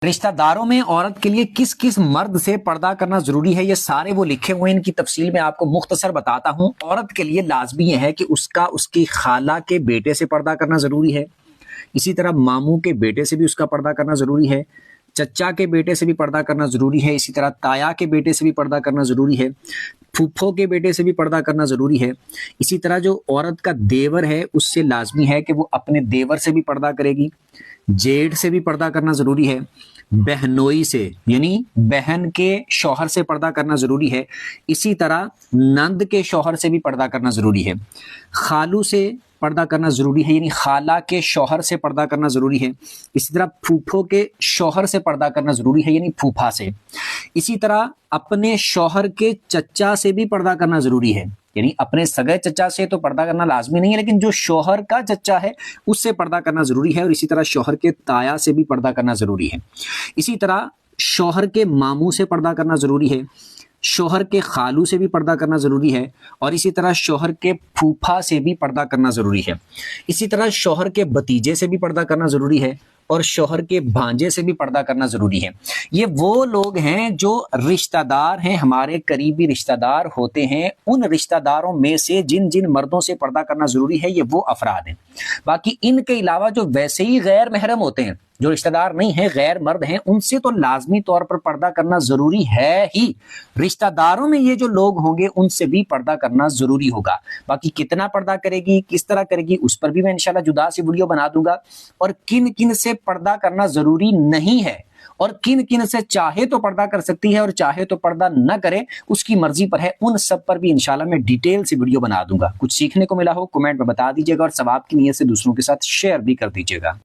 رشتہ داروں میں عورت کے لیے کس کس مرد سے پردہ کرنا ضروری ہے، یہ سارے وہ لکھے ہوئے ہیں، ان کی تفصیل میں آپ کو مختصر بتاتا ہوں۔ عورت کے لیے لازمی یہ ہے کہ اس کی خالہ کے بیٹے سے پردہ کرنا ضروری ہے، اسی طرح ماموں کے بیٹے سے بھی اس کا پردہ کرنا ضروری ہے، چچا کے بیٹے سے بھی پردہ کرنا ضروری ہے، اسی طرح تایا کے بیٹے سے بھی پردہ کرنا ضروری ہے، پھوپھو کے بیٹے سے بھی پردہ کرنا ضروری ہے۔ اسی طرح جو عورت کا دیور ہے اس سے لازمی ہے کہ وہ اپنے دیور سے بھی پردہ کرے گی، جیٹھ سے بھی پردہ کرنا ضروری ہے، بہنوئی سے یعنی بہن کے شوہر سے پردہ کرنا ضروری ہے، اسی طرح نند کے شوہر سے بھی پردہ کرنا ضروری ہے، خالو سے پردہ کرنا ضروری ہے یعنی خالہ کے شوہر سے پردہ کرنا ضروری ہے، اسی طرح پھوپھو کے شوہر سے پردہ کرنا ضروری ہے یعنی پھوپھا سے، اسی طرح اپنے شوہر کے چچا سے بھی پردہ کرنا ضروری ہے، یعنی اپنے سگے چچا سے تو پردہ کرنا لازمی نہیں ہے لیکن جو شوہر کا چچا ہے اس سے پردہ کرنا ضروری ہے، اور اسی طرح شوہر کے تایا سے بھی پردہ کرنا ضروری ہے، اسی طرح شوہر کے ماموں سے پردہ کرنا ضروری ہے، شوہر کے خالو سے بھی پردہ کرنا ضروری ہے، اور اسی طرح شوہر کے پھوپھا سے بھی پردہ کرنا ضروری ہے، اسی طرح شوہر کے بھتیجے سے بھی پردہ کرنا ضروری ہے، اور شوہر کے بھانجے سے بھی پردہ کرنا ضروری ہے۔ یہ وہ لوگ ہیں جو رشتہ دار ہیں، ہمارے قریبی رشتہ دار ہوتے ہیں، ان رشتہ داروں میں سے جن جن مردوں سے پردہ کرنا ضروری ہے یہ وہ افراد ہیں۔ باقی ان کے علاوہ جو ویسے ہی غیر محرم ہوتے ہیں، جو رشتہ دار نہیں ہیں، غیر مرد ہیں، ان سے تو لازمی طور پر پردہ کرنا ضروری ہے ہی۔ رشتہ داروں میں یہ جو لوگ ہوں گے ان سے بھی پردہ کرنا ضروری ہوگا۔ باقی کتنا پردہ کرے گی، کس طرح کرے گی، اس پر بھی میں انشاءاللہ جدا سی ویڈیو بنا دوں گا، اور کن کن سے پردہ کرنا ضروری نہیں ہے اور کن کن سے چاہے تو پردہ کر سکتی ہے اور چاہے تو پردہ نہ کرے، اس کی مرضی پر ہے، ان سب پر بھی انشاءاللہ میں ڈیٹیل سے ویڈیو بنا دوں گا۔ کچھ سیکھنے کو ملا ہو کمنٹ میں بتا دیجیے گا، اور ثواب کی نیت سے دوسروں کے ساتھ شیئر بھی کر دیجیے گا۔